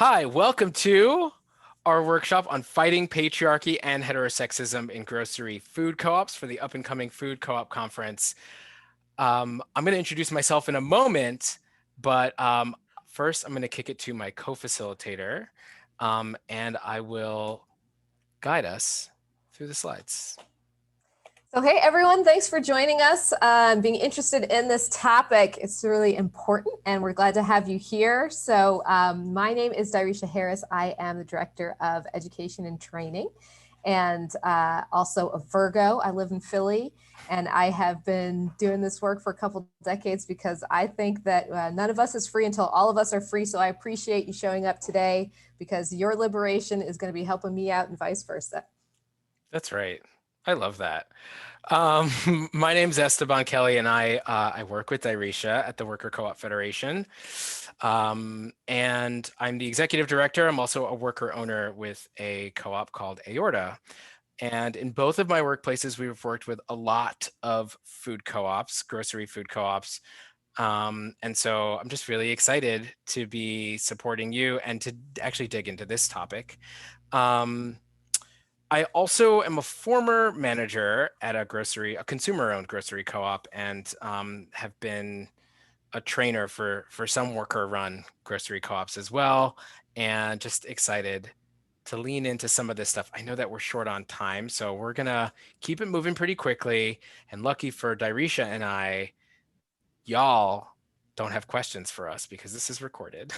Hi, welcome to our workshop on fighting patriarchy and heterosexism in grocery food co-ops for the up-and-coming Food Co-op Conference. I'm going to introduce myself in a moment, but first I'm going to kick it to my co-facilitator, and I will guide us through the slides. So, hey everyone, thanks for joining us, being interested in this topic. It's really important and we're glad to have you here. So my name is Dirisha Harris. I am the Director of Education and Training and also a Virgo. I live in Philly and I have been doing this work for a couple decades because I think that none of us is free until all of us are free. So I appreciate you showing up today because your liberation is going to be helping me out and vice versa. That's right. I love that. My name's Esteban Kelly, and I work with Dirisha at the Worker Co-op Federation. And I'm the executive director. I'm also a worker owner with a co-op called Aorta. And in both of my workplaces, we've worked with a lot of food co-ops, grocery food co-ops. And so I'm just really excited to be supporting you and to actually dig into this topic. I also am a former manager at a consumer-owned grocery co-op, and have been a trainer for some worker-run grocery co-ops as well, and just excited to lean into some of this stuff. I know that we're short on time, so we're gonna keep it moving pretty quickly. And lucky for Dirisha and I, y'all don't have questions for us because this is recorded.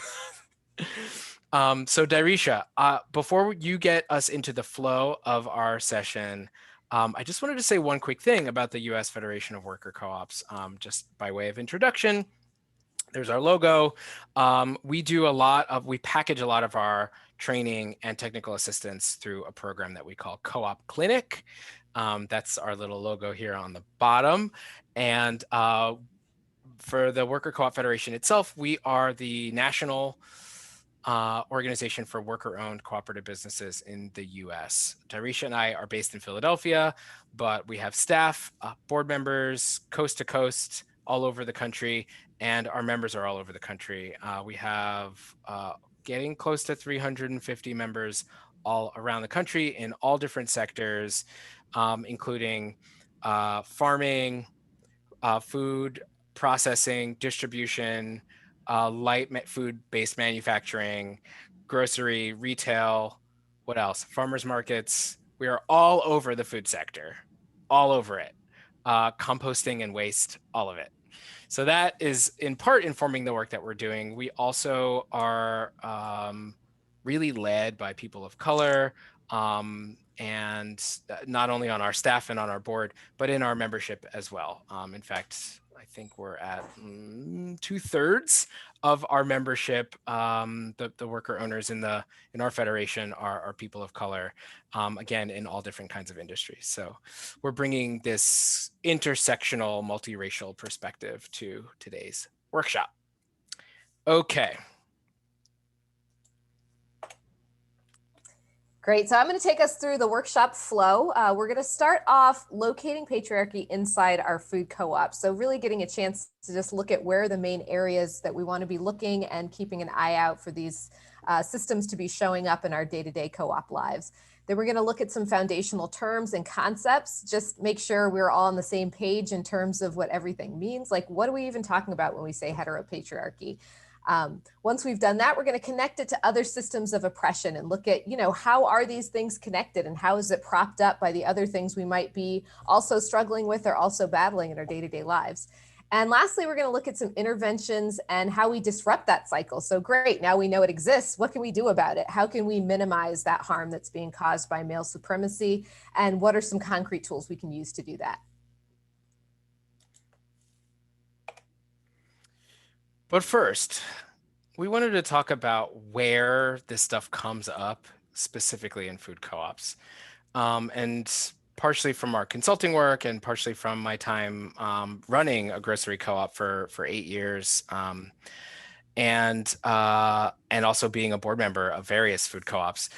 So Dirisha, before you get us into the flow of our session, I just wanted to say one quick thing about the U.S. Federation of Worker Co-ops, just by way of introduction. There's our logo. We package a lot of our training and technical assistance through a program that we call Co-op Clinic. That's our little logo here on the bottom. And for the Worker Co-op Federation itself, we are the national organization for worker-owned cooperative businesses in the U.S. Dirisha and I are based in Philadelphia, but we have staff, board members, coast to coast, all over the country, and our members are all over the country. We have getting close to 350 members all around the country in all different sectors, including farming, food processing, distribution, light food-based manufacturing, grocery, retail, what else? Farmers markets. We are all over the food sector, all over it. Composting and waste, all of it. So that is in part informing the work that we're doing. We also are really led by people of color, and not only on our staff and on our board, but in our membership as well. In fact, I think we're at 2/3 of our membership, the worker owners in our federation are people of color, again, in all different kinds of industries. So we're bringing this intersectional, multiracial perspective to today's workshop. Okay. Great. So I'm going to take us through the workshop flow. We're going to start off locating patriarchy inside our food co-op. So really getting a chance to just look at where are the main areas that we want to be looking and keeping an eye out for these systems to be showing up in our day-to-day co-op lives. Then we're going to look at some foundational terms and concepts, just make sure we're all on the same page in terms of what everything means. Like, what are we even talking about when we say heteropatriarchy? Once we've done that, we're going to connect it to other systems of oppression and look at, how are these things connected and how is it propped up by the other things we might be also struggling with or also battling in our day-to-day lives. And lastly, we're going to look at some interventions and how we disrupt that cycle. So great, now we know it exists. What can we do about it? How can we minimize that harm that's being caused by male supremacy? And what are some concrete tools we can use to do that? But first, we wanted to talk about where this stuff comes up specifically in food co-ops. And partially from our consulting work and partially from my time running a grocery co-op for 8 years, and also being a board member of various food co-ops,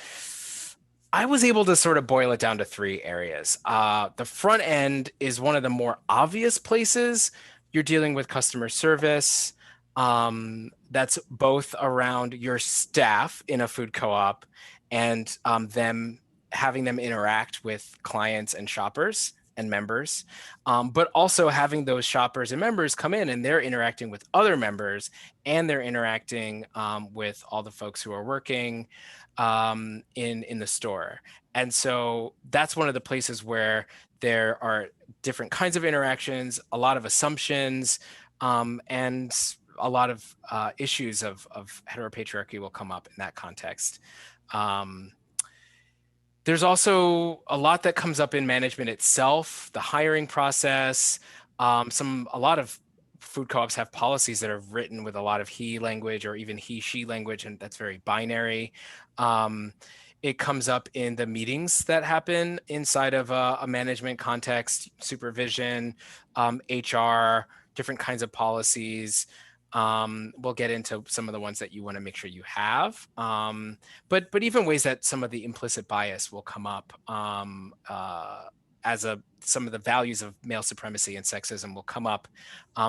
I was able to sort of boil it down to 3 areas. The front end is one of the more obvious places. You're dealing with customer service, That's both around your staff in a food co-op and them having them interact with clients and shoppers and members, but also having those shoppers and members come in and they're interacting with other members and they're interacting with all the folks who are working in the store. And so that's one of the places where there are different kinds of interactions, a lot of assumptions, and a lot of issues of heteropatriarchy will come up in that context. Um, there's also a lot that comes up in management itself, the hiring process. A lot of food co-ops have policies that are written with a lot of he language or even he, she language, and that's very binary. It comes up in the meetings that happen inside of a management context, supervision, HR, different kinds of policies. We'll get into some of the ones that you want to make sure you have, but even ways that some of the implicit bias will come up as some of the values of male supremacy and sexism will come up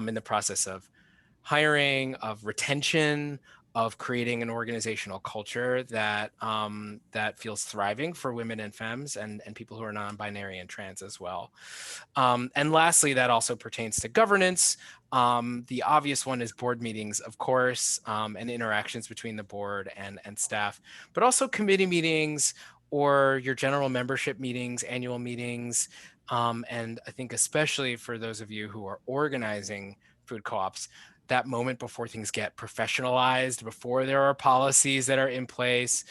in the process of hiring, of retention, of creating an organizational culture that that feels thriving for women and femmes and people who are non-binary and trans as well. And lastly, that also pertains to governance. The obvious one is board meetings, of course, and interactions between the board and staff, but also committee meetings or your general membership meetings, annual meetings. And I think especially for those of you who are organizing food co-ops, that moment before things get professionalized, before there are policies that are in place,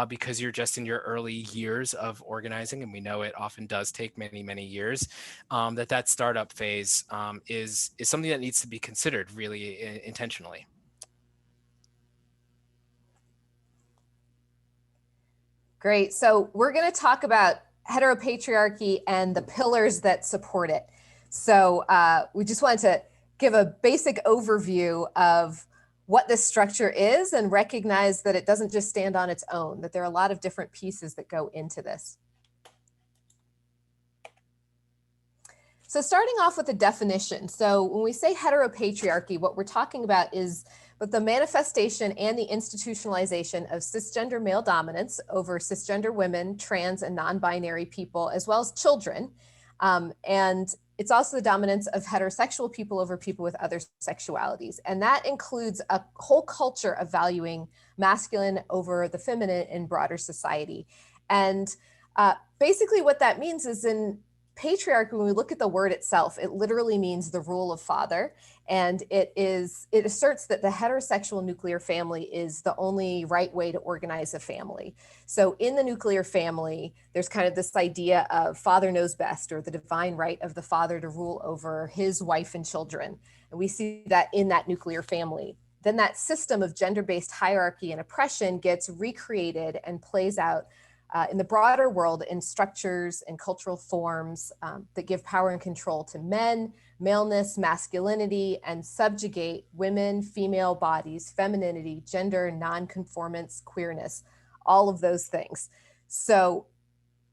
because you're just in your early years of organizing, and we know it often does take many, many years, that startup phase is something that needs to be considered really intentionally. Great. So we're going to talk about heteropatriarchy and the pillars that support it. So we just wanted to give a basic overview of what this structure is and recognize that it doesn't just stand on its own, that there are a lot of different pieces that go into this. So starting off with a definition. So when we say heteropatriarchy, what we're talking about is but the manifestation and the institutionalization of cisgender male dominance over cisgender women, trans and non-binary people, as well as children. And it's also the dominance of heterosexual people over people with other sexualities. And that includes a whole culture of valuing masculine over the feminine in broader society. And basically what that means is in patriarchy, when we look at the word itself, it literally means the rule of father. And it asserts that the heterosexual nuclear family is the only right way to organize a family. So in the nuclear family, there's kind of this idea of father knows best, or the divine right of the father to rule over his wife and children. And we see that in that nuclear family. Then that system of gender-based hierarchy and oppression gets recreated and plays out in the broader world in structures and cultural forms that give power and control to men, maleness, masculinity, and subjugate women, female bodies, femininity, gender, nonconformance, queerness, all of those things. So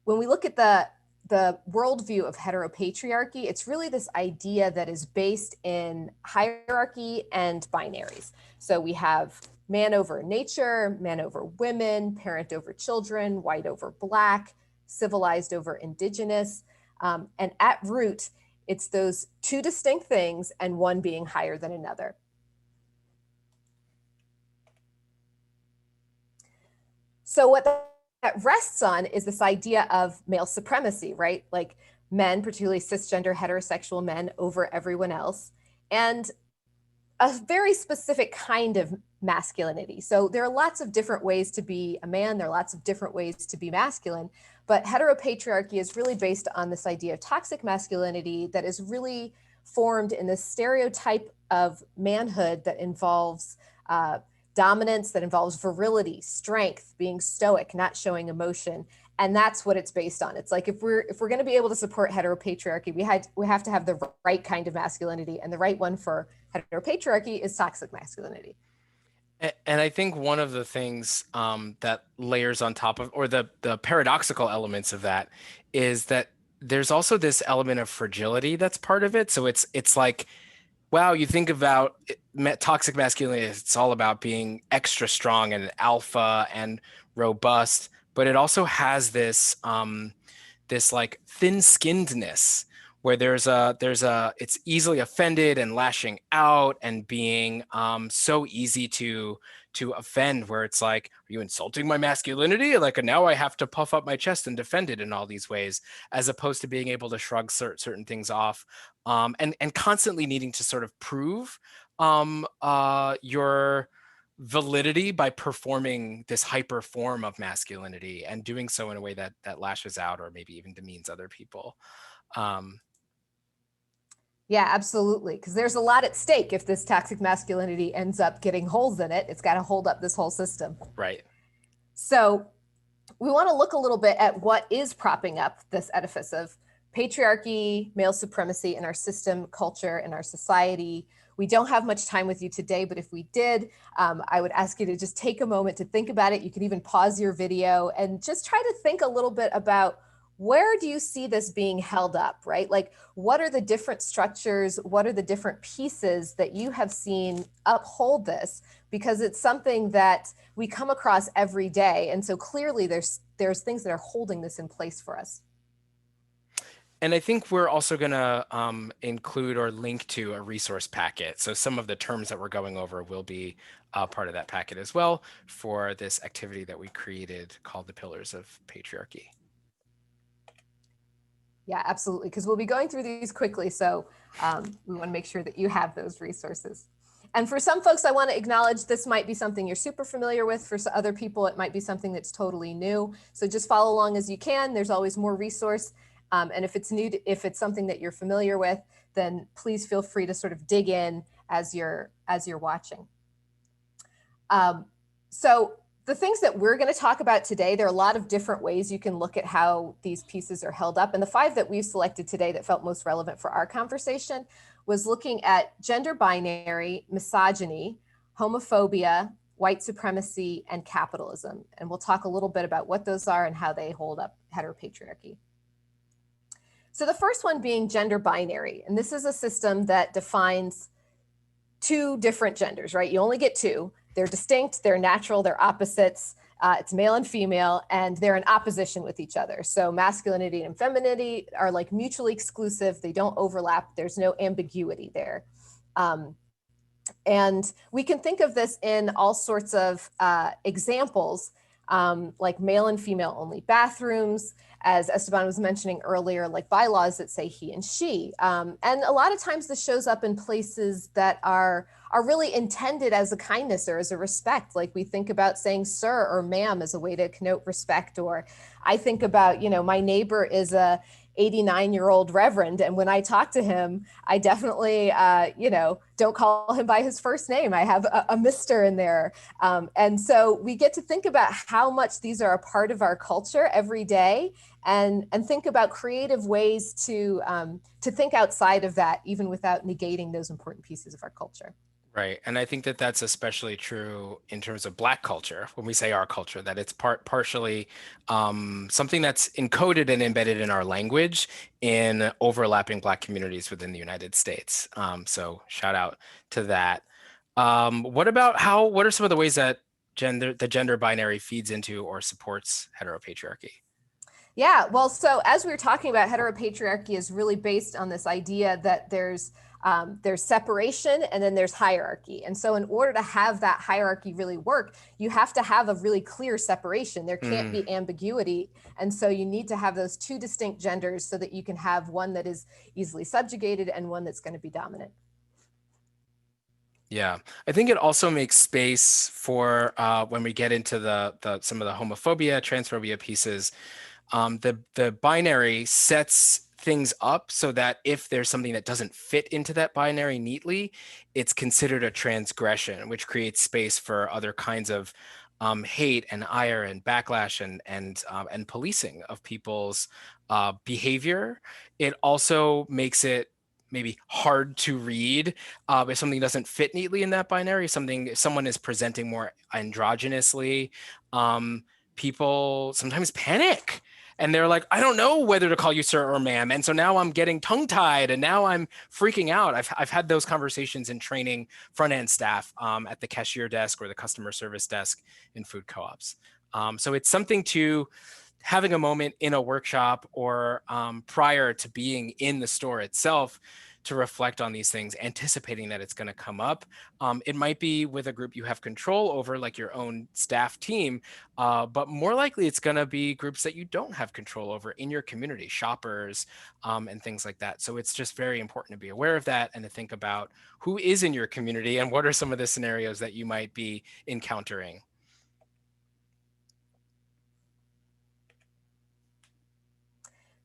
when we look at the worldview of heteropatriarchy, it's really this idea that is based in hierarchy and binaries. So we have man over nature, man over women, parent over children, white over black, civilized over indigenous. And at root, it's those two distinct things and one being higher than another. So what that rests on is this idea of male supremacy, right? Like men, particularly cisgender heterosexual men, over everyone else, and a very specific kind of masculinity. So there are lots of different ways to be a man. There are lots of different ways to be masculine, but heteropatriarchy is really based on this idea of toxic masculinity that is really formed in this stereotype of manhood that involves dominance, that involves virility, strength, being stoic, not showing emotion. And that's what it's based on. It's like if we're going to be able to support heteropatriarchy, we have to have the right kind of masculinity, and the right one for heteropatriarchy is toxic masculinity. And I think one of the things that layers on top of, or the paradoxical elements of that, is that there's also this element of fragility that's part of it. So it's like, wow, you think about toxic masculinity, it's all about being extra strong and alpha and robust, but it also has this like thin-skinnedness where it's easily offended and lashing out and being so easy to offend, where it's like, are you insulting my masculinity? Like now I have to puff up my chest and defend it in all these ways, as opposed to being able to shrug certain things off, and constantly needing to sort of prove your validity by performing this hyper form of masculinity and doing so in a way that lashes out or maybe even demeans other people. Yeah, absolutely. Because there's a lot at stake if this toxic masculinity ends up getting holes in it. It's got to hold up this whole system. Right. So we want to look a little bit at what is propping up this edifice of patriarchy, male supremacy in our system, culture, and our society. We don't have much time with you today, but if we did, I would ask you to just take a moment to think about it. You could even pause your video and just try to think a little bit about, where do you see this being held up, right? Like, what are the different structures? What are the different pieces that you have seen uphold this? Because it's something that we come across every day. And so clearly there's things that are holding this in place for us. And I think we're also going to include or link to a resource packet. So some of the terms that we're going over will be part of that packet as well for this activity that we created called the Pillars of Patriarchy. Yeah, absolutely. Because we'll be going through these quickly. So we want to make sure that you have those resources. And for some folks, I want to acknowledge this might be something you're super familiar with. For other people, it might be something that's totally new. So just follow along as you can. There's always more resource. And if it's new, if it's something that you're familiar with, then please feel free to sort of dig in as you're watching. So the things that we're going to talk about today, there are a lot of different ways you can look at how these pieces are held up. And the 5 that we've selected today that felt most relevant for our conversation was looking at gender binary, misogyny, homophobia, white supremacy, and capitalism. And we'll talk a little bit about what those are and how they hold up heteropatriarchy. So the first one being gender binary. And this is a system that defines 2 different genders, right? You only get 2. They're distinct, they're natural, they're opposites. It's male and female, and they're in opposition with each other. So masculinity and femininity are like mutually exclusive. They don't overlap. There's no ambiguity there. And we can think of this in all sorts of examples, like male and female only bathrooms, as Esteban was mentioning earlier, like bylaws that say he and she. And a lot of times this shows up in places that are really intended as a kindness or as a respect. Like we think about saying sir or ma'am as a way to connote respect. Or I think about, my neighbor is a 89-year-old reverend. And when I talk to him, I definitely, don't call him by his first name. I have a Mr. in there. And so we get to think about how much these are a part of our culture every day, and think about creative ways to think outside of that, even without negating those important pieces of our culture. Right. And I think that that's especially true in terms of Black culture. When we say our culture, that it's partially something that's encoded and embedded in our language in overlapping Black communities within the United States. So shout out to that. What are some of the ways that the gender binary feeds into or supports heteropatriarchy? Yeah, well, so as we were talking about, heteropatriarchy is really based on this idea that there's separation and then there's hierarchy. And so in order to have that hierarchy really work, you have to have a really clear separation. There can't be ambiguity. And so you need to have those 2 distinct genders so that you can have one that is easily subjugated and one that's going to be dominant. Yeah, I think it also makes space for when we get into some of the homophobia, transphobia pieces. The binary sets things up so that if there's something that doesn't fit into that binary neatly, it's considered a transgression, which creates space for other kinds of hate and ire and backlash and policing of people's behavior. It also makes it maybe hard to read if something doesn't fit neatly in that binary. If someone is presenting more androgynously, people sometimes panic and they're like, I don't know whether to call you sir or ma'am. And so now I'm getting tongue tied and now I'm freaking out. I've had those conversations in training front end staff at the cashier desk or the customer service desk in food co-ops. So it's something to having a moment in a workshop or prior to being in the store itself to reflect on these things, anticipating that it's going to come up. It might be with a group you have control over, like your own staff team, but more likely it's going to be groups that you don't have control over in your community, shoppers, and things like that. So it's just very important to be aware of that and to think about who is in your community and what are some of the scenarios that you might be encountering.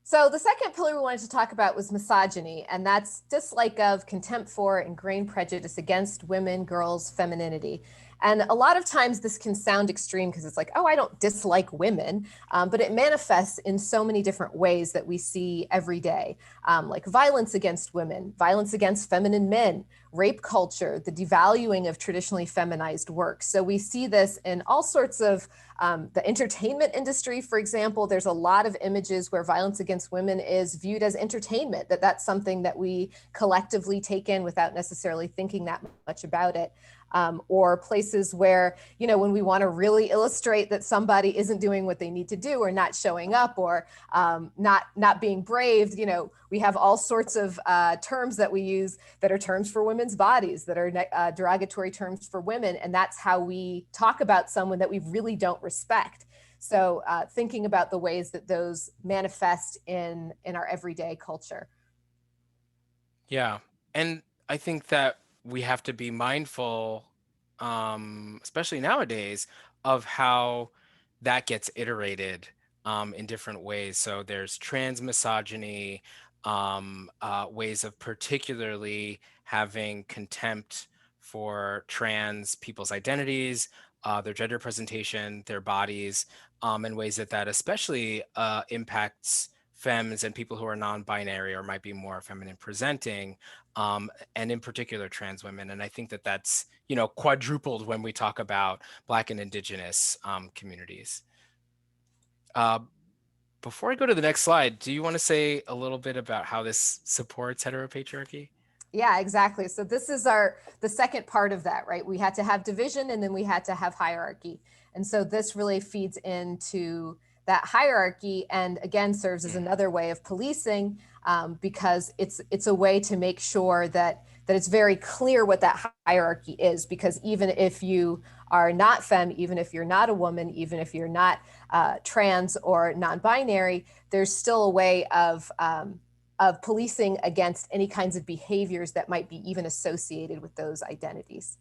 So the second pillar we wanted to talk about was misogyny, and that's dislike of, contempt for, ingrained prejudice against women, girls, femininity. And a lot of times this can sound extreme because it's like, oh, I don't dislike women, but it manifests in so many different ways that we see every day, like violence against women, violence against feminine men, rape culture, the devaluing of traditionally feminized work. So we see this in all sorts of the entertainment industry, for example. There's a lot of images where violence against women is viewed as entertainment, that's something that we collectively take in without necessarily thinking that much about it. Or places where, when we want to really illustrate that somebody isn't doing what they need to do or not showing up or not being brave, we have all sorts of terms that we use that are terms for women's bodies, that are derogatory terms for women. And that's how we talk about someone that we really don't respect. So thinking about the ways that those manifest in our everyday culture. Yeah. And I think that we have to be mindful, especially nowadays, of how that gets iterated in different ways. So there's trans misogyny, ways of particularly having contempt for trans people's identities, their gender presentation, their bodies, in ways that especially impacts femmes and people who are non-binary or might be more feminine presenting, and in particular trans women. And I think that's quadrupled when we talk about Black and Indigenous communities. Uh, Before I go to the next slide, do you want to say a little bit about how this supports heteropatriarchy? Yeah, exactly. So this is the second part of that, right? We had to have division and then we had to have hierarchy. And so this really feeds into that hierarchy and again serves as another way of policing, because it's a way to make sure that it's very clear what that hierarchy is. Because even if you are not femme, even if you're not a woman, even if you're not trans or non-binary, there's still a way of policing against any kinds of behaviors that might be even associated with those identities.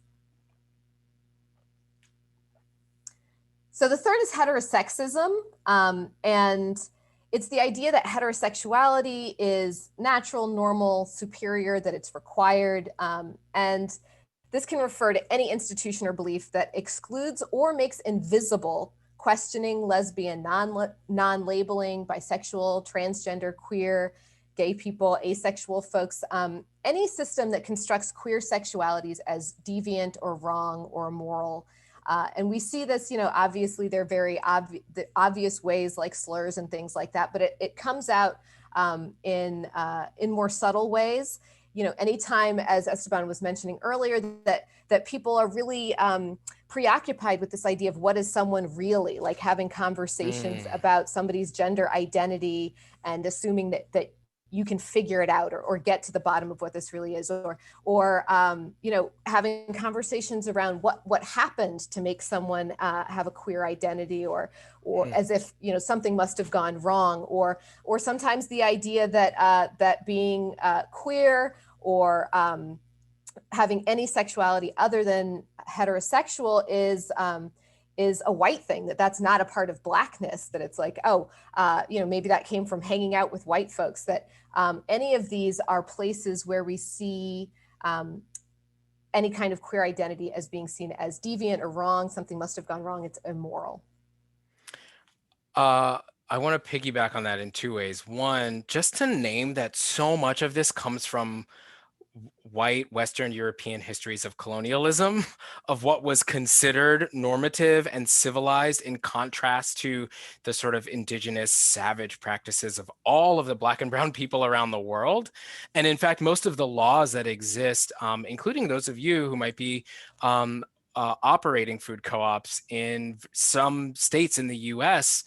So the third is heterosexism, and it's the idea that heterosexuality is natural, normal, superior, that it's required, and this can refer to any institution or belief that excludes or makes invisible questioning, lesbian, non-labeling, bisexual, transgender, queer, gay people, asexual folks, any system that constructs queer sexualities as deviant or wrong or immoral. And we see this, obviously they're very obvious ways like slurs and things like that, but it comes out in more subtle ways. Anytime, as Esteban was mentioning earlier, that people are really preoccupied with this idea of what is someone really, like having conversations about somebody's gender identity and assuming that you can figure it out or get to the bottom of what this really is, or having conversations around what happened to make someone have a queer identity, or as if something must have gone wrong, or sometimes the idea that being queer or having any sexuality other than heterosexual is a white thing, that's not a part of Blackness, that it's like, maybe that came from hanging out with white folks, that any of these are places where we see any kind of queer identity as being seen as deviant or wrong, something must have gone wrong, it's immoral. I want to piggyback on that in two ways. One, just to name that so much of this comes from white Western European histories of colonialism, of what was considered normative and civilized, in contrast to the sort of indigenous savage practices of all of the Black and brown people around the world. And in fact, most of the laws that exist, including those of you who might be operating food co-ops in some states in the US,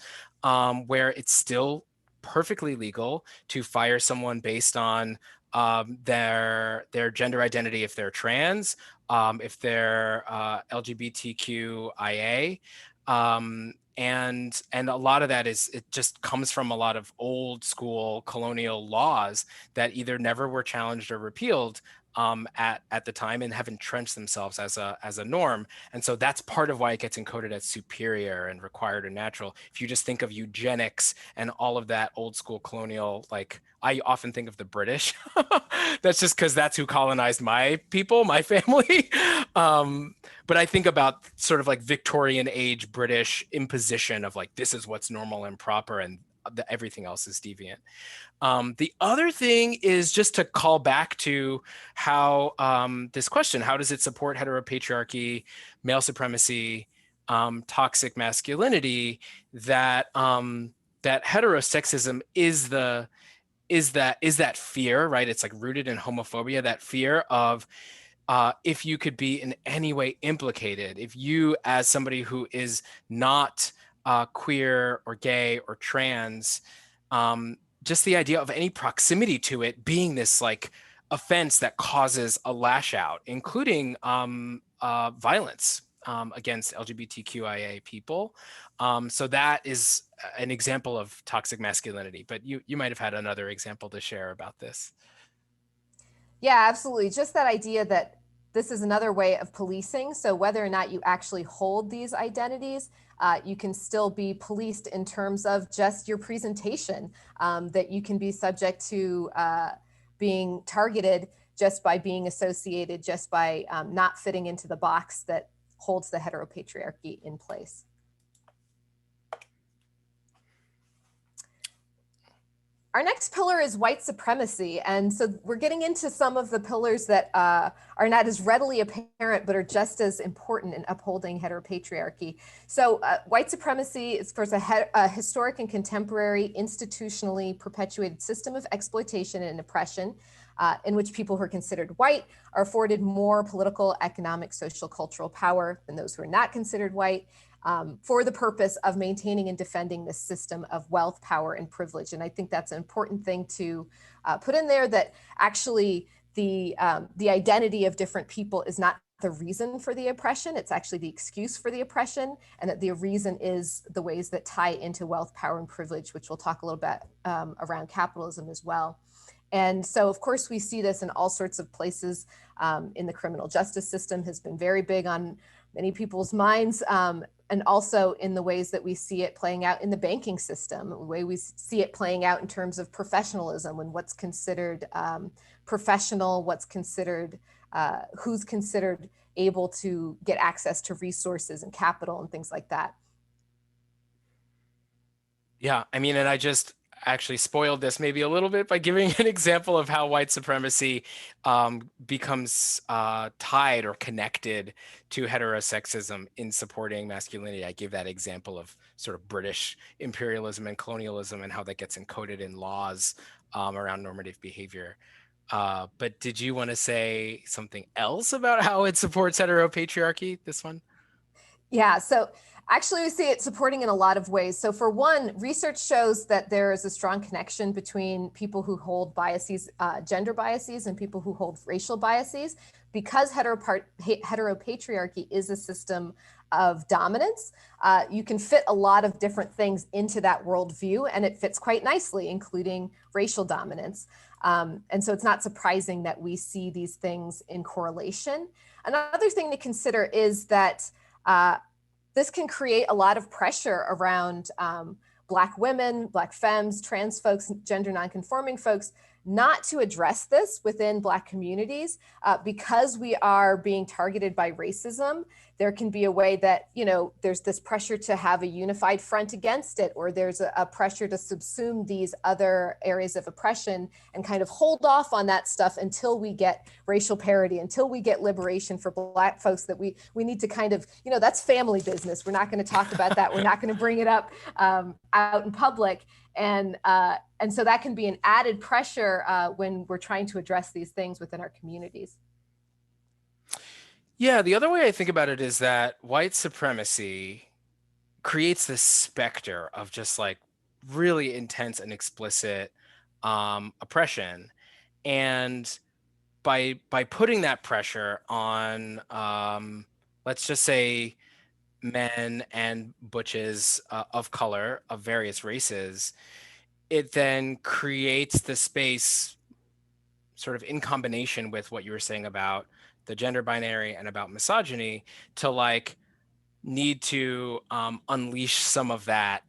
where it's still perfectly legal to fire someone based on their gender identity, if they're trans, if they're LGBTQIA. And a lot of that it just comes from a lot of old school colonial laws that either never were challenged or repealed at the time, and have entrenched themselves as a norm. And so that's part of why it gets encoded as superior and required and natural. If you just think of eugenics and all of that old school colonial, like, I often think of the British. That's just because that's who colonized my people, my family. But I think about sort of like Victorian age British imposition of like, this is what's normal and proper, and everything else is deviant. The other thing is just to call back to how this question: how does it support heteropatriarchy, male supremacy, toxic masculinity? That heterosexism is that fear, right? It's like rooted in homophobia, that fear of if you could be in any way implicated, if you, as somebody who is not queer or gay or trans, just the idea of any proximity to it being this like offense that causes a lash out, including violence against LGBTQIA people. So that is an example of toxic masculinity. But you might have had another example to share about this. Yeah, absolutely. Just that idea that this is another way of policing. So whether or not you actually hold these identities, you can still be policed in terms of just your presentation, that you can be subject to being targeted just by being associated, just by not fitting into the box that holds the heteropatriarchy in place. Our next pillar is white supremacy. And so we're getting into some of the pillars that are not as readily apparent, but are just as important in upholding heteropatriarchy. So white supremacy is, first, a historic and contemporary institutionally perpetuated system of exploitation and oppression in which people who are considered white are afforded more political, economic, social, cultural power than those who are not considered white, for the purpose of maintaining and defending this system of wealth, power, and privilege. And I think that's an important thing to put in there, that actually the identity of different people is not the reason for the oppression. It's actually the excuse for the oppression, and that the reason is the ways that tie into wealth, power, and privilege, which we'll talk a little bit around capitalism as well. And so, of course, we see this in all sorts of places. In the criminal justice system has been very big on many people's minds, and also in the ways that we see it playing out in the banking system, the way we see it playing out in terms of professionalism, and what's considered professional, what's considered, who's considered able to get access to resources and capital and things like that. Yeah, I mean, and I just actually spoiled this maybe a little bit by giving an example of how white supremacy becomes tied or connected to heterosexism in supporting masculinity. I gave that example of sort of British imperialism and colonialism, and how that gets encoded in laws around normative behavior. But did you want to say something else about how it supports heteropatriarchy, this one? Yeah, so actually we see it supporting in a lot of ways. So for one, research shows that there is a strong connection between people who hold biases, gender biases, and people who hold racial biases, because heteropatriarchy is a system of dominance. You can fit a lot of different things into that worldview, and it fits quite nicely, including racial dominance. And so it's not surprising that we see these things in correlation. Another thing to consider is that this can create a lot of pressure around Black women, Black femmes, trans folks, gender nonconforming folks, not to address this within Black communities because we are being targeted by racism. There can be a way that, there's this pressure to have a unified front against it, or there's a pressure to subsume these other areas of oppression and kind of hold off on that stuff until we get racial parity, until we get liberation for Black folks, that we need to kind of, that's family business. We're not going to talk about that. We're not going to bring it up out in public. And so that can be an added pressure when we're trying to address these things within our communities. Yeah, the other way I think about it is that white supremacy creates this specter of just like really intense and explicit oppression. And by putting that pressure on, let's just say, men and butches of color of various races, it then creates the space, sort of in combination with what you were saying about the gender binary and about misogyny, to like need to unleash some of that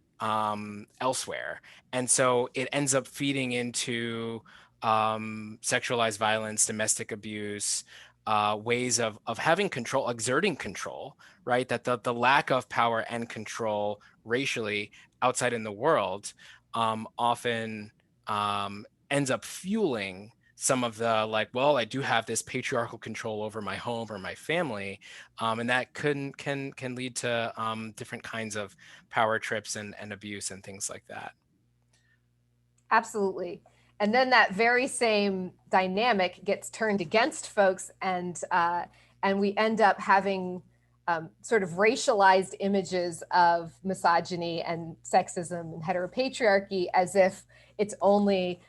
elsewhere. And so it ends up feeding into sexualized violence, domestic abuse, ways of having control, exerting control, right? That the lack of power and control racially outside in the world often ends up fueling some of the like, well, I do have this patriarchal control over my home or my family, and that can lead to different kinds of power trips and abuse and things like that. Absolutely. And then that very same dynamic gets turned against folks, and we end up having sort of racialized images of misogyny and sexism and heteropatriarchy, as if it's only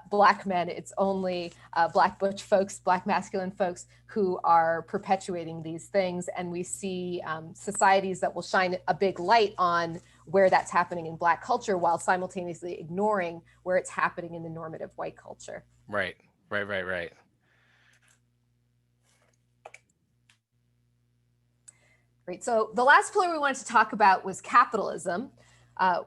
Black men, it's only Black butch folks, Black masculine folks who are perpetuating these things. And we see societies that will shine a big light on where that's happening in Black culture while simultaneously ignoring where it's happening in the normative white culture. Right. Great. So the last pillar we wanted to talk about was capitalism,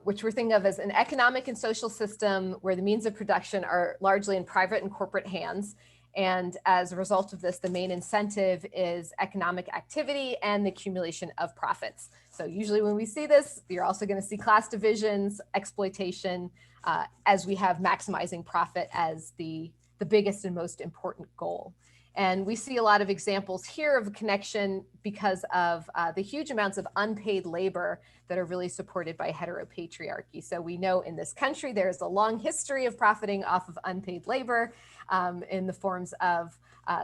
which we're thinking of as an economic and social system where the means of production are largely in private and corporate hands. And as a result of this, the main incentive is economic activity and the accumulation of profits. So usually when we see this, you're also going to see class divisions, exploitation, as we have maximizing profit as the biggest and most important goal. And we see a lot of examples here of a connection because of the huge amounts of unpaid labor that are really supported by heteropatriarchy. So we know in this country, there's a long history of profiting off of unpaid labor in the forms of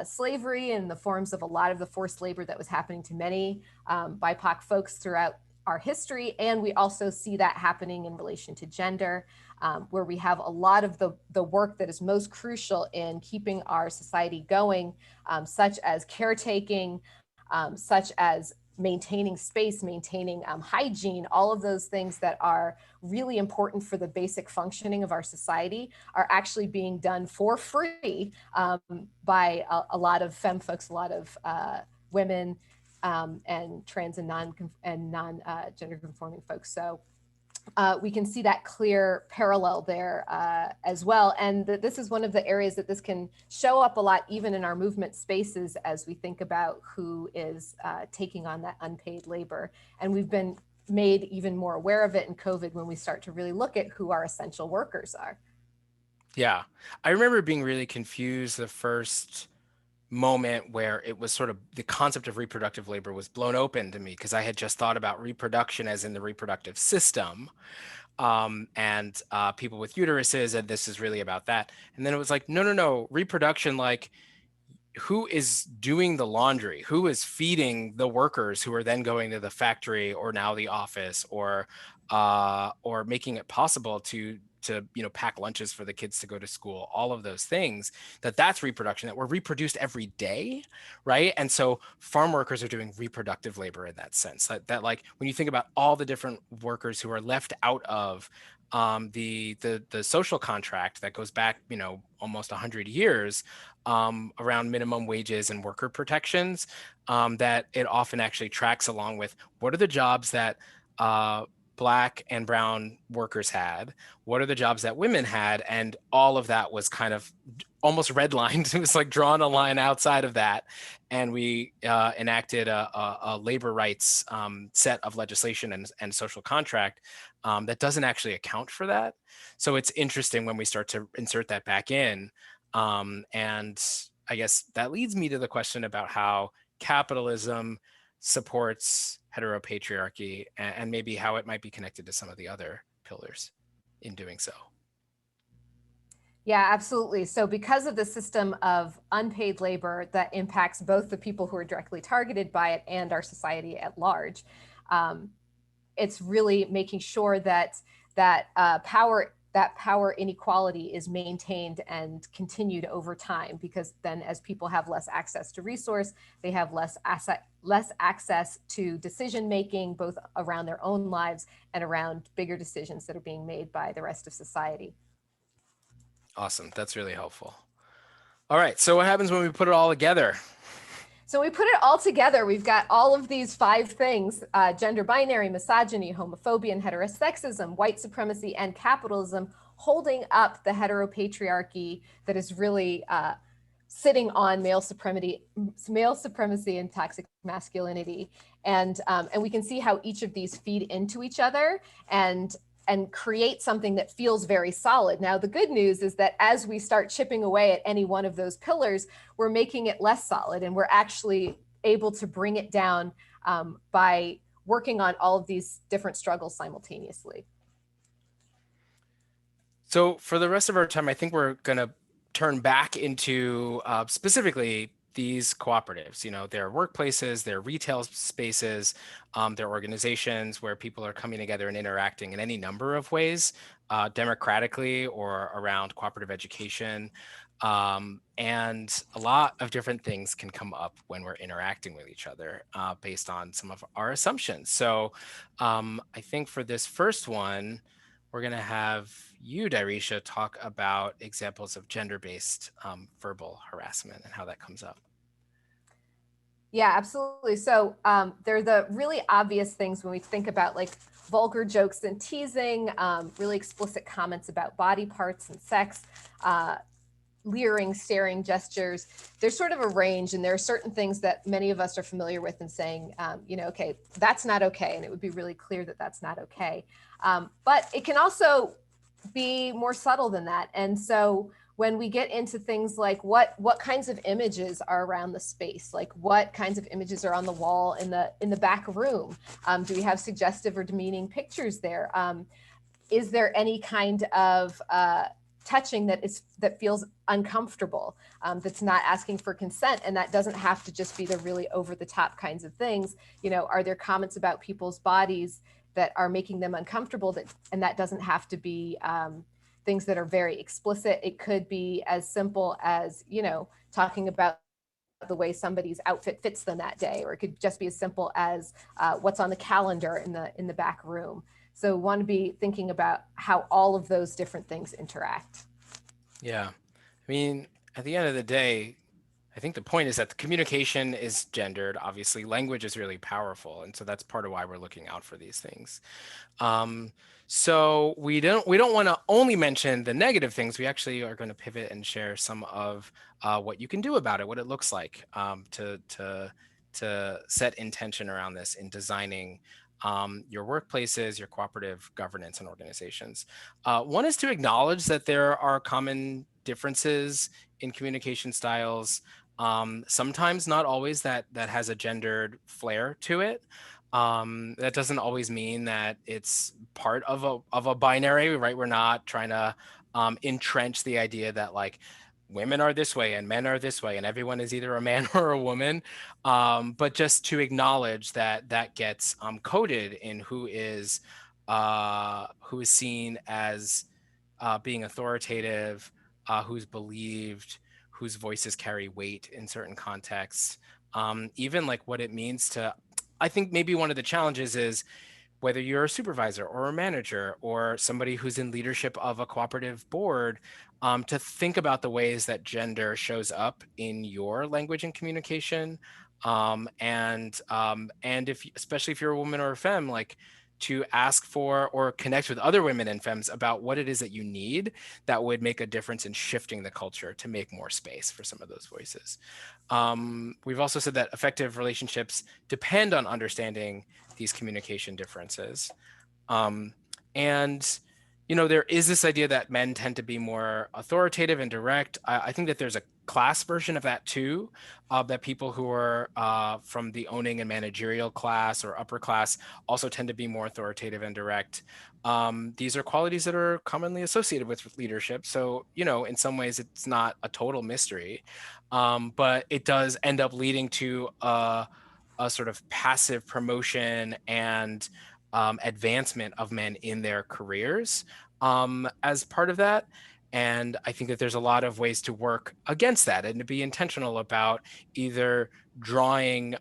slavery, in the forms of a lot of the forced labor that was happening to many BIPOC folks throughout our history. And we also see that happening in relation to gender, where we have a lot of the work that is most crucial in keeping our society going, such as caretaking, such as maintaining space, maintaining hygiene, all of those things that are really important for the basic functioning of our society are actually being done for free by a lot of femme folks, a lot of women and trans and non-gender conforming folks. So we can see that clear parallel there as well. And this is one of the areas that this can show up a lot, even in our movement spaces, as we think about who is taking on that unpaid labor. And we've been made even more aware of it in COVID when we start to really look at who our essential workers are. Yeah. I remember being really confused the first moment where it was sort of the concept of reproductive labor was blown open to me, because I had just thought about reproduction as in the reproductive system, and people with uteruses, and this is really about that. And then it was like, no, reproduction, like who is doing the laundry, who is feeding the workers who are then going to the factory or now the office, or making it possible to pack lunches for the kids to go to school, all of those things, that's reproduction, that we're reproduced every day, right? And so farm workers are doing reproductive labor in that sense, that like when you think about all the different workers who are left out of the social contract that goes back almost 100 years around minimum wages and worker protections, that it often actually tracks along with what are the jobs that Black and brown workers had, what are the jobs that women had, and all of that was kind of almost redlined. It was like drawn a line outside of that, and we enacted a labor rights set of legislation and social contract that doesn't actually account for that. So it's interesting when we start to insert that back in. And I guess that leads me to the question about how capitalism supports heteropatriarchy, and maybe how it might be connected to some of the other pillars in doing so. Yeah, absolutely. So, because of the system of unpaid labor that impacts both the people who are directly targeted by it and our society at large, um, it's really making sure that power inequality is maintained and continued over time, because then as people have less access to resource, they have less access to decision making, both around their own lives and around bigger decisions that are being made by the rest of society. Awesome. That's really helpful. All right. So what happens when we put it all together? So we put it all together. We've got all of these 5 things: gender binary, misogyny, homophobia and heterosexism, white supremacy, and capitalism, holding up the heteropatriarchy that is really sitting on male supremacy and toxic masculinity. And we can see how each of these feed into each other and create something that feels very solid. Now, the good news is that as we start chipping away at any one of those pillars, we're making it less solid, and we're actually able to bring it down by working on all of these different struggles simultaneously. So for the rest of our time, I think we're going to turn back into specifically these cooperatives, their workplaces, their retail spaces, their organizations where people are coming together and interacting in any number of ways, democratically or around cooperative education. And a lot of different things can come up when we're interacting with each other based on some of our assumptions. So I think for this first one, we're going to have you, Darisha, talk about examples of gender-based verbal harassment and how that comes up. Yeah, absolutely. So they're the really obvious things when we think about like vulgar jokes and teasing, really explicit comments about body parts and sex, leering, staring gestures. There's sort of a range, and there are certain things that many of us are familiar with and saying, okay, that's not okay. And it would be really clear that that's not okay. But it can also be more subtle than that. And so when we get into things like what kinds of images are around the space, like what kinds of images are on the wall in the back room, do we have suggestive or demeaning pictures there? Is there any kind of touching that feels uncomfortable, that's not asking for consent? And that doesn't have to just be the really over the top kinds of things. Are there comments about people's bodies that are making them uncomfortable, and that doesn't have to be things that are very explicit? It could be as simple as talking about the way somebody's outfit fits them that day, or it could just be as simple as what's on the calendar in the back room. So we want to be thinking about how all of those different things interact. Yeah. I mean, at the end of the day, I think the point is that the communication is gendered. Obviously, language is really powerful, and so that's part of why we're looking out for these things. Um, so we don't want to only mention the negative things. We actually are going to pivot and share some of what you can do about it, what it looks like to set intention around this in designing your workplaces, your cooperative governance and organizations. One is to acknowledge that there are common differences in communication styles. Sometimes, not always, that has a gendered flair to it. That doesn't always mean that it's part of a binary, right? We're not trying to entrench the idea that like women are this way and men are this way and everyone is either a man or a woman, but just to acknowledge that that gets coded in who is seen as being authoritative, who's believed, whose voices carry weight in certain contexts, even like what it means to. I think maybe one of the challenges is whether you're a supervisor or a manager or somebody who's in leadership of a cooperative board, to think about the ways that gender shows up in your language and communication. And if, especially if you're a woman or a femme, like to ask for or connect with other women and femmes about what it is that you need that would make a difference in shifting the culture to make more space for some of those voices. We've also said that effective relationships depend on understanding these communication differences. And there is this idea that men tend to be more authoritative and direct. I think that there's a class version of that too, that people who are from the owning and managerial class or upper class also tend to be more authoritative and direct. These are qualities that are commonly associated with leadership. So, in some ways it's not a total mystery, but it does end up leading to a sort of passive promotion and advancement of men in their careers as part of that. And I think that there's a lot of ways to work against that and to be intentional about either drawing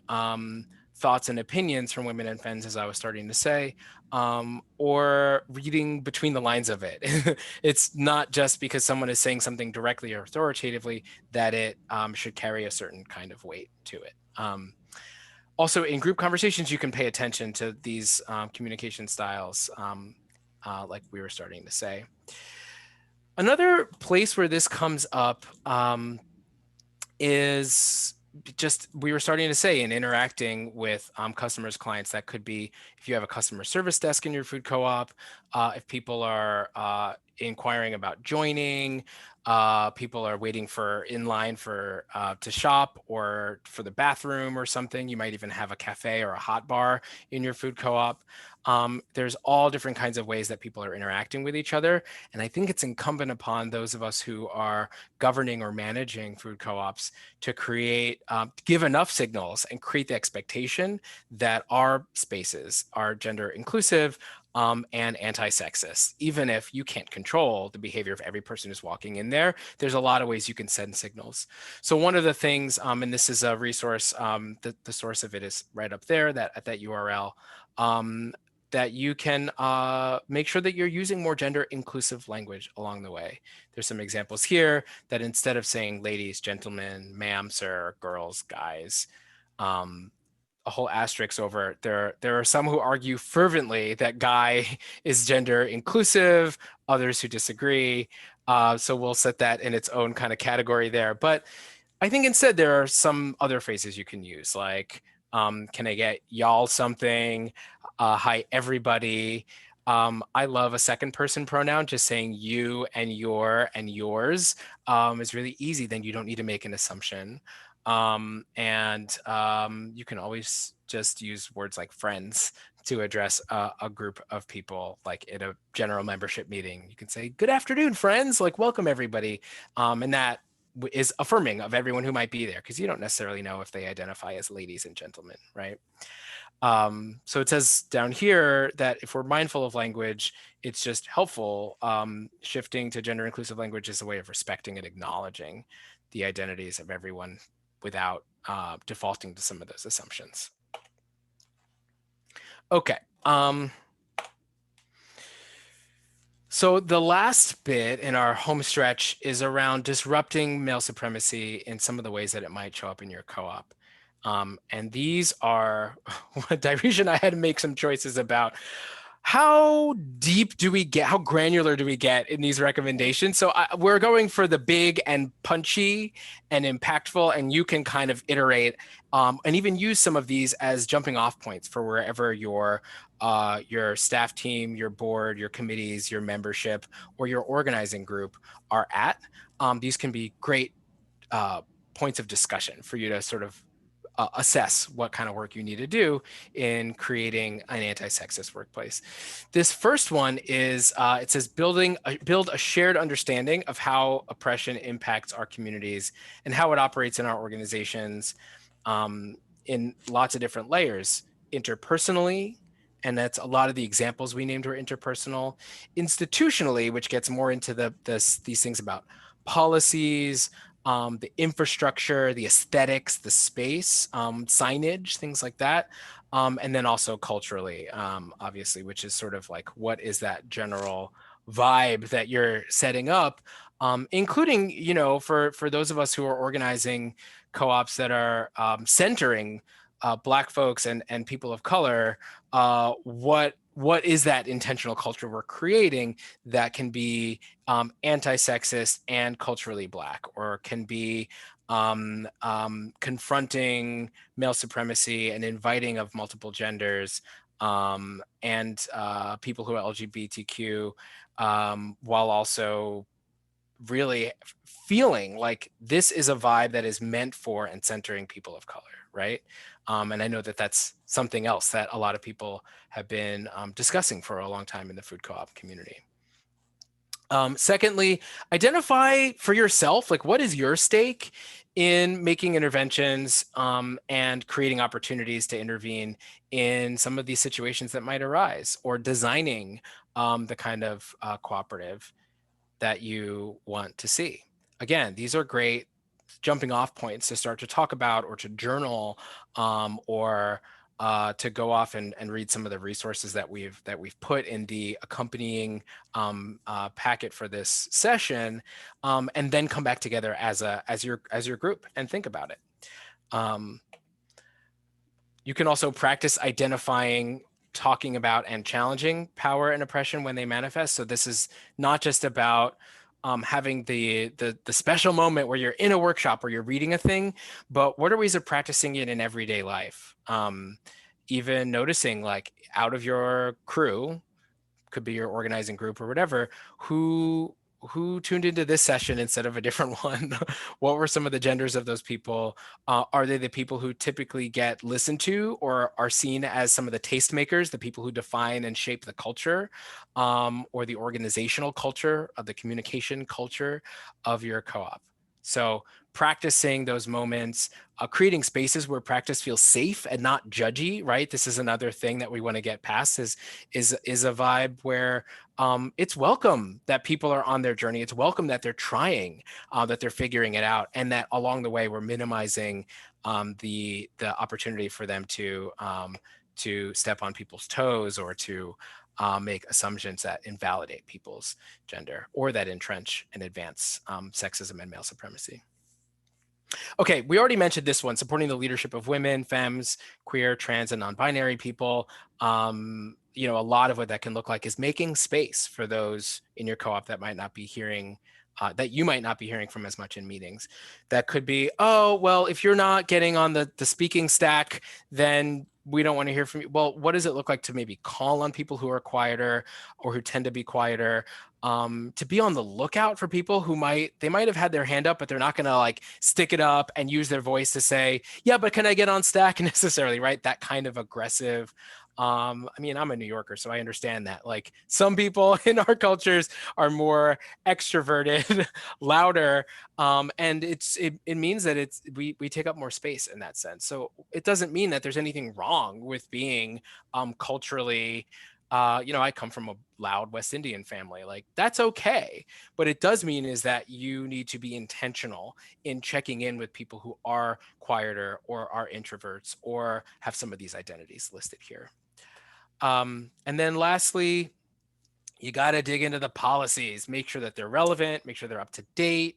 thoughts and opinions from women and femmes, as I was starting to say, or reading between the lines of it. It's not just because someone is saying something directly or authoritatively that it should carry a certain kind of weight to it. Also, in group conversations, you can pay attention to these communication styles, like we were starting to say. Another place where this comes up is just, we were starting to say, in interacting with customers, clients. That could be if you have a customer service desk in your food co-op, if people are inquiring about joining, people are waiting in line for to shop or for the bathroom or something. You might even have a cafe or a hot bar in your food co-op. There's all different kinds of ways that people are interacting with each other. And I think it's incumbent upon those of us who are governing or managing food co-ops to create, give enough signals and create the expectation that our spaces are gender inclusive and anti-sexist. Even if you can't control the behavior of every person who's walking in there, there's a lot of ways you can send signals. So one of the things, and this is a resource, the source of it is right up there, at that URL, that you can make sure that you're using more gender inclusive language along the way. There's some examples here that instead of saying ladies, gentlemen, ma'am, sir, girls, guys, a whole asterisk over it. There are some who argue fervently that guy is gender inclusive, others who disagree. So we'll set that in its own kind of category there. But I think instead there are some other phrases you can use, like, can I get y'all something? Hi, everybody. I love a second person pronoun. Just saying you and your and yours is really easy. Then you don't need to make an assumption. You can always just use words like friends to address a group of people, like in a general membership meeting. You can say, good afternoon, friends, like welcome everybody. And that is affirming of everyone who might be there, because you don't necessarily know if they identify as ladies and gentlemen, right? So it says down here that if we're mindful of language, it's just helpful. Shifting to gender inclusive language is a way of respecting and acknowledging the identities of everyone without defaulting to some of those assumptions. Okay. So the last bit in our home stretch is around disrupting male supremacy in some of the ways that it might show up in your co-op. And these are what Dirisha and I had to make some choices about. How deep do we get? How granular do we get in these recommendations? So we're going for the big and punchy and impactful, and you can kind of iterate and even use some of these as jumping off points for wherever your staff team, your board, your committees, your membership, or your organizing group are at. These can be great points of discussion for you to sort of assess what kind of work you need to do in creating an anti-sexist workplace. This first one is, it says build a shared understanding of how oppression impacts our communities and how it operates in our organizations in lots of different layers, interpersonally, and that's a lot of the examples we named were interpersonal, institutionally, which gets more into these things about policies, the infrastructure, the aesthetics, the space, signage, things like that. And then also culturally, obviously, which is sort of like, what is that general vibe that you're setting up, including, for those of us who are organizing co-ops that are centering Black folks and people of color, what what is that intentional culture we're creating that can be anti-sexist and culturally Black, or can be confronting male supremacy and inviting of multiple genders, and people who are LGBTQ, while also really feeling like this is a vibe that is meant for and centering people of color, right? And I know that that's something else that a lot of people have been discussing for a long time in the food co-op community. Secondly, identify for yourself, like, what is your stake in making interventions and creating opportunities to intervene in some of these situations that might arise, or designing the kind of cooperative that you want to see. Again, these are great jumping off points to start to talk about, or to journal, or to go off and read some of the resources that we've put in the accompanying packet for this session, and then come back together as your group and think about it. You can also practice identifying, talking about, and challenging power and oppression when they manifest. So this is not just about having the special moment where you're in a workshop or you're reading a thing, but what are ways of practicing it in everyday life? Even noticing, like, out of your crew, could be your organizing group or whatever, who tuned into this session instead of a different one. What were some of the genders of those people? Are they the people who typically get listened to or are seen as some of the tastemakers, the people who define and shape the culture, or the organizational culture, of the communication culture of your co-op? So practicing those moments, creating spaces where practice feels safe and not judgy, right? This is another thing that we want to get past, is a vibe where it's welcome that people are on their journey. It's welcome that they're trying, that they're figuring it out, and that along the way we're minimizing the opportunity for them to step on people's toes, or to make assumptions that invalidate people's gender, or that entrench and advance sexism and male supremacy. Okay, we already mentioned this one: supporting the leadership of women, femmes, queer, trans, and non-binary people. A lot of what that can look like is making space for those in your co-op that might not be hearing, that you might not be hearing from as much in meetings. That could be, oh, well, if you're not getting on the speaking stack, then we don't want to hear from you. Well, what does it look like to maybe call on people who are quieter, or who tend to be quieter? To be on the lookout for people who might have had their hand up, but they're not going to, like, stick it up and use their voice to say, yeah, but can I get on stack, necessarily, right? That kind of aggressive. I mean, I'm a New Yorker, so I understand that, like, some people in our cultures are more extroverted, louder, and it means that we take up more space in that sense. So it doesn't mean that there's anything wrong with being culturally, I come from a loud West Indian family. Like, that's okay. But it does mean is that you need to be intentional in checking in with people who are quieter, or are introverts, or have some of these identities listed here. And then lastly, you got to dig into the policies, make sure that they're relevant, make sure they're up to date.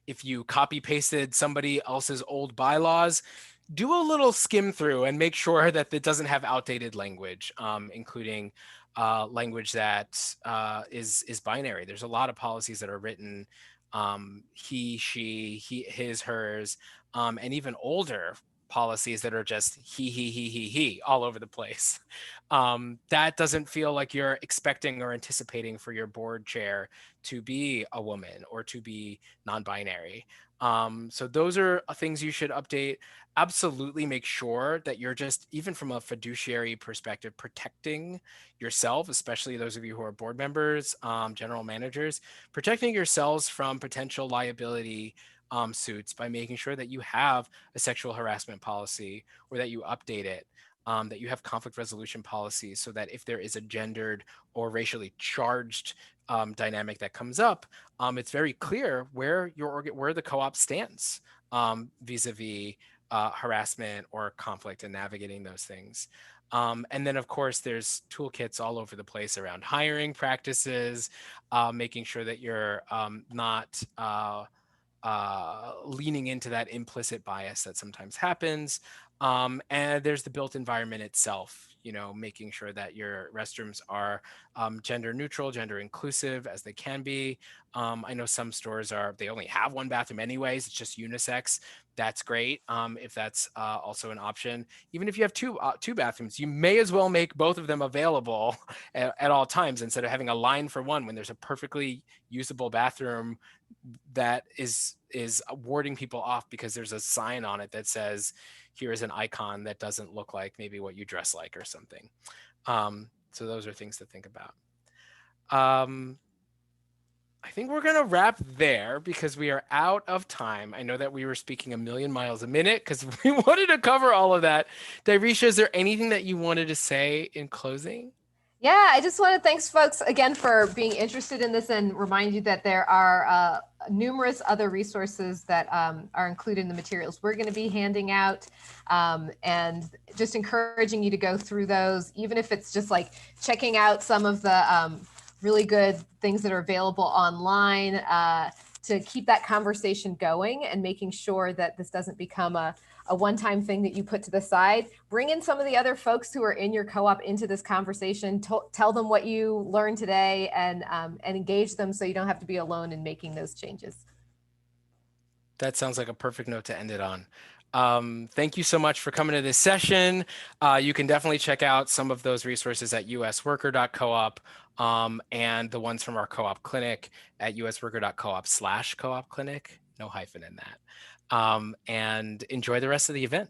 If you copy pasted somebody else's old bylaws, do a little skim through and make sure that it doesn't have outdated language, including language that is binary. There's a lot of policies that are written he, she, his, hers, and even older policies that are just he all over the place. That doesn't feel like you're expecting or anticipating for your board chair to be a woman or to be non-binary. So those are things you should update. Absolutely make sure that you're, just even from a fiduciary perspective, protecting yourself, especially those of you who are board members, general managers, protecting yourselves from potential liability suits by making sure that you have a sexual harassment policy, or that you update it, that you have conflict resolution policies, so that if there is a gendered or racially charged dynamic that comes up, it's very clear where where the co-op stands vis-a-vis harassment or conflict, and navigating those things. And then, of course, there's toolkits all over the place around hiring practices, making sure that you're not leaning into that implicit bias that sometimes happens. And there's the built environment itself. making sure that your restrooms are gender neutral, gender inclusive as they can be. I know some stores they only have one bathroom anyways, it's just unisex. That's great if that's also an option. Even if you have two bathrooms, you may as well make both of them available at all times instead of having a line for one when there's a perfectly usable bathroom that is warding people off because there's a sign on it that says, here is an icon that doesn't look like maybe what you dress like or something. So those are things to think about. I think we're going to wrap there because we are out of time. I know that we were speaking a million miles a minute because we wanted to cover all of that. Dirisha, is there anything that you wanted to say in closing? Yeah, I just want to thanks folks again for being interested in this and remind you that there are numerous other resources that are included in the materials we're going to be handing out, and just encouraging you to go through those, even if it's just like checking out some of the really good things that are available online to keep that conversation going and making sure that this doesn't become a one-time thing that you put to the side. Bring in some of the other folks who are in your co-op into this conversation. Tell them what you learned today, and engage them so you don't have to be alone in making those changes. That sounds like a perfect note to end it on. Thank you so much for coming to this session. You can definitely check out some of those resources at usworker.coop, and the ones from our co-op clinic at usworker.coop/co-op clinic. No hyphen in that. And enjoy the rest of the event.